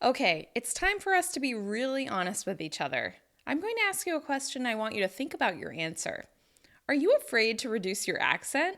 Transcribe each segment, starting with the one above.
Okay, it's time for us to be really honest with each other. I'm going to ask you a question. I want you to think about your answer. Are you afraid to reduce your accent?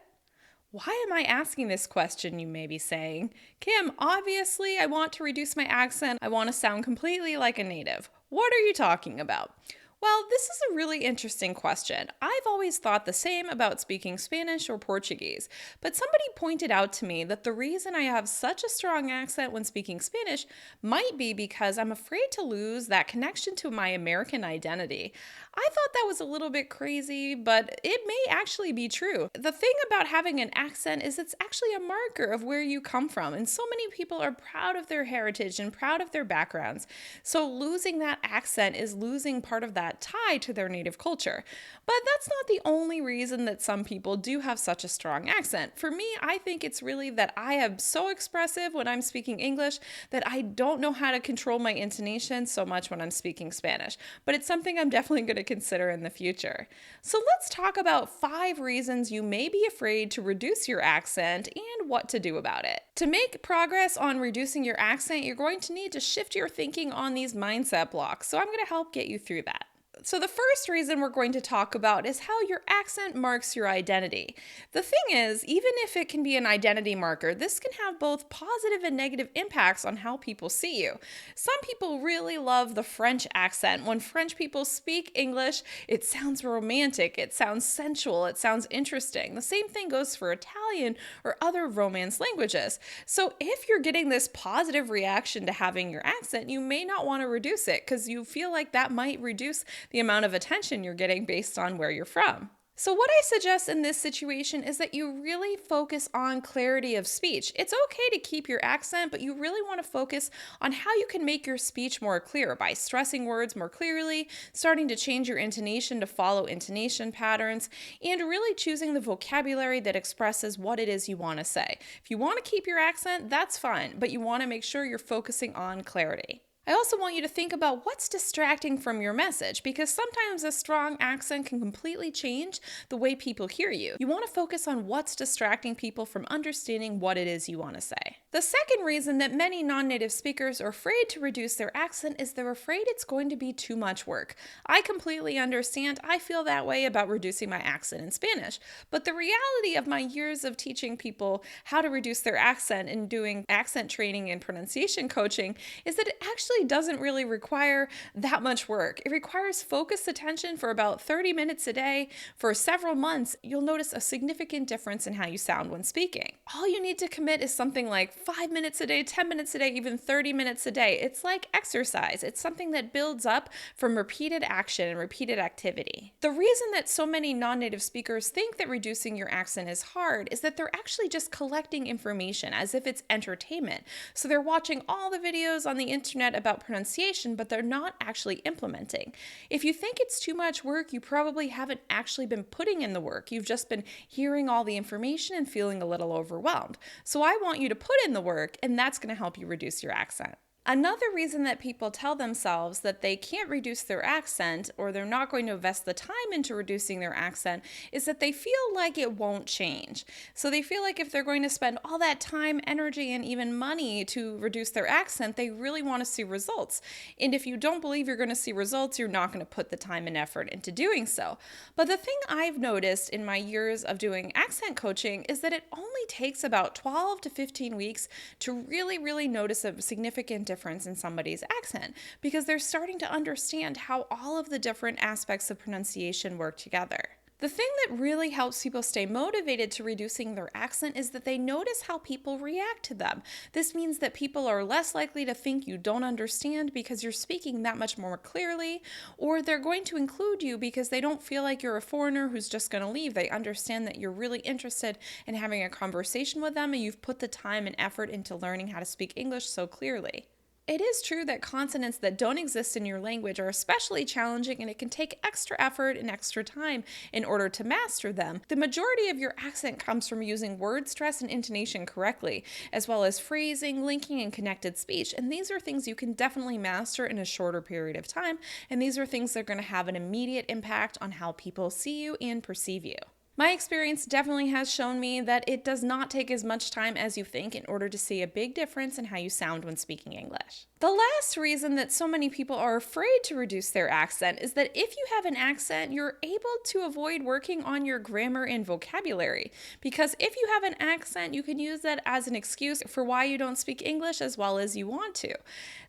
Why am I asking this question, you may be saying? Kim, obviously, I want to reduce my accent. I want to sound completely like a native. What are you talking about? Well, this is a really interesting question. I've always thought the same about speaking Spanish or Portuguese, but somebody pointed out to me that the reason I have such a strong accent when speaking Spanish might be because I'm afraid to lose that connection to my American identity. I thought that was a little bit crazy, but it may actually be true. The thing about having an accent is it's actually a marker of where you come from, and so many people are proud of their heritage and proud of their backgrounds. So losing that accent is losing part of that tie to their native culture. But that's not the only reason that some people do have such a strong accent. For me, I think it's really that I am so expressive when I'm speaking English that I don't know how to control my intonation so much when I'm speaking Spanish. But it's something I'm definitely going to consider in the future. So let's talk about 5 reasons you may be afraid to reduce your accent and what to do about it. To make progress on reducing your accent, you're going to need to shift your thinking on these mindset blocks. So I'm going to help get you through that. So, the first reason we're going to talk about is how your accent marks your identity. The thing is, even if it can be an identity marker, this can have both positive and negative impacts on how people see you. Some people really love the French accent. When French people speak English, it sounds romantic, it sounds sensual, it sounds interesting. The same thing goes for Italian or other Romance languages. So, if you're getting this positive reaction to having your accent, you may not want to reduce it because you feel like that might reduce the amount of attention you're getting based on where you're from. So, what I suggest in this situation is that you really focus on clarity of speech. It's okay to keep your accent, but you really want to focus on how you can make your speech more clear by stressing words more clearly, starting to change your intonation to follow intonation patterns, and really choosing the vocabulary that expresses what it is you want to say. If you want to keep your accent, that's fine, but you want to make sure you're focusing on clarity. I also want you to think about what's distracting from your message because sometimes a strong accent can completely change the way people hear you. You want to focus on what's distracting people from understanding what it is you want to say. The second reason that many non-native speakers are afraid to reduce their accent is they're afraid it's going to be too much work. I completely understand. I feel that way about reducing my accent in Spanish. But the reality of my years of teaching people how to reduce their accent and doing accent training and pronunciation coaching is that it actually doesn't really require that much work. It requires focused attention for about 30 minutes a day. For several months, you'll notice a significant difference in how you sound when speaking. All you need to commit is something like 5 minutes a day, 10 minutes a day, even 30 minutes a day. It's like exercise. It's something that builds up from repeated action and repeated activity. The reason that so many non-native speakers think that reducing your accent is hard is that they're actually just collecting information as if it's entertainment. So they're watching all the videos on the internet about pronunciation, but they're not actually implementing. If you think it's too much work, you probably haven't actually been putting in the work. You've just been hearing all the information and feeling a little overwhelmed. So I want you to put in the work, and that's going to help you reduce your accent. Another reason that people tell themselves that they can't reduce their accent or they're not going to invest the time into reducing their accent is that they feel like it won't change. So they feel like if they're going to spend all that time, energy, and even money to reduce their accent, they really want to see results. And if you don't believe you're going to see results, you're not going to put the time and effort into doing so. But the thing I've noticed in my years of doing accent coaching is that it only takes about 12 to 15 weeks to really notice a significant difference in somebody's accent because they're starting to understand how all of the different aspects of pronunciation work together. The thing that really helps people stay motivated to reducing their accent is that they notice how people react to them. This means that people are less likely to think you don't understand because you're speaking that much more clearly, or they're going to include you because they don't feel like you're a foreigner who's just going to leave. They understand that you're really interested in having a conversation with them and you've put the time and effort into learning how to speak English so clearly. It is true that consonants that don't exist in your language are especially challenging and it can take extra effort and extra time in order to master them. The majority of your accent comes from using word stress and intonation correctly, as well as phrasing, linking, and connected speech. And these are things you can definitely master in a shorter period of time. And these are things that are going to have an immediate impact on how people see you and perceive you. My experience definitely has shown me that it does not take as much time as you think in order to see a big difference in how you sound when speaking English. The last reason that so many people are afraid to reduce their accent is that if you have an accent, you're able to avoid working on your grammar and vocabulary. Because if you have an accent, you can use that as an excuse for why you don't speak English as well as you want to.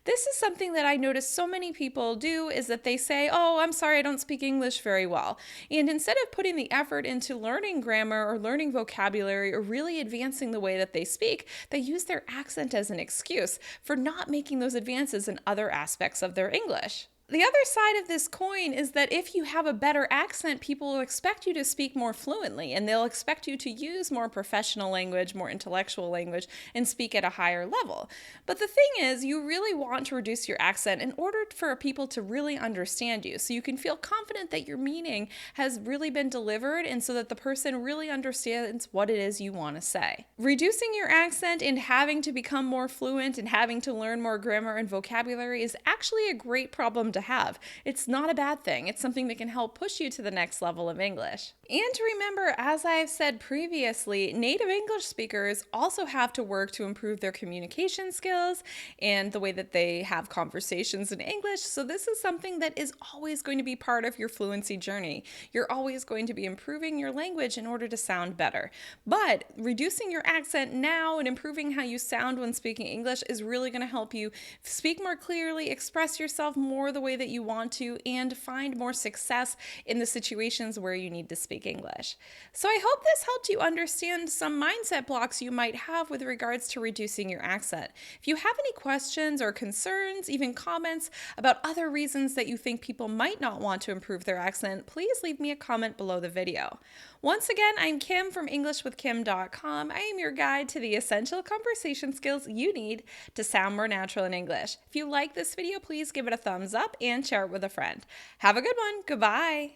This is something that I notice so many people do, is that they say, "Oh, I'm sorry, I don't speak English very well." And instead of putting the effort into learning grammar or learning vocabulary or really advancing the way that they speak, they use their accent as an excuse for not making those advances in other aspects of their English. The other side of this coin is that if you have a better accent, people will expect you to speak more fluently, and they'll expect you to use more professional language, more intellectual language, and speak at a higher level. But the thing is, you really want to reduce your accent in order for people to really understand you, so you can feel confident that your meaning has really been delivered, and so that the person really understands what it is you want to say. Reducing your accent and having to become more fluent and having to learn more grammar and vocabulary is actually a great problem to have. It's not a bad thing. It's something that can help push you to the next level of English. And remember, as I've said previously, native English speakers also have to work to improve their communication skills and the way that they have conversations in English. So this is something that is always going to be part of your fluency journey. You're always going to be improving your language in order to sound better. But reducing your accent now and improving how you sound when speaking English is really going to help you speak more clearly, express yourself more the way that you want to, and find more success in the situations where you need to speak English. So I hope this helped you understand some mindset blocks you might have with regards to reducing your accent. If you have any questions or concerns, even comments about other reasons that you think people might not want to improve their accent, please leave me a comment below the video. Once again, I'm Kim from EnglishWithKim.com. I am your guide to the essential conversation skills you need to sound more natural in English. If you like this video, please give it a thumbs up and share it with a friend. Have a good one. Goodbye.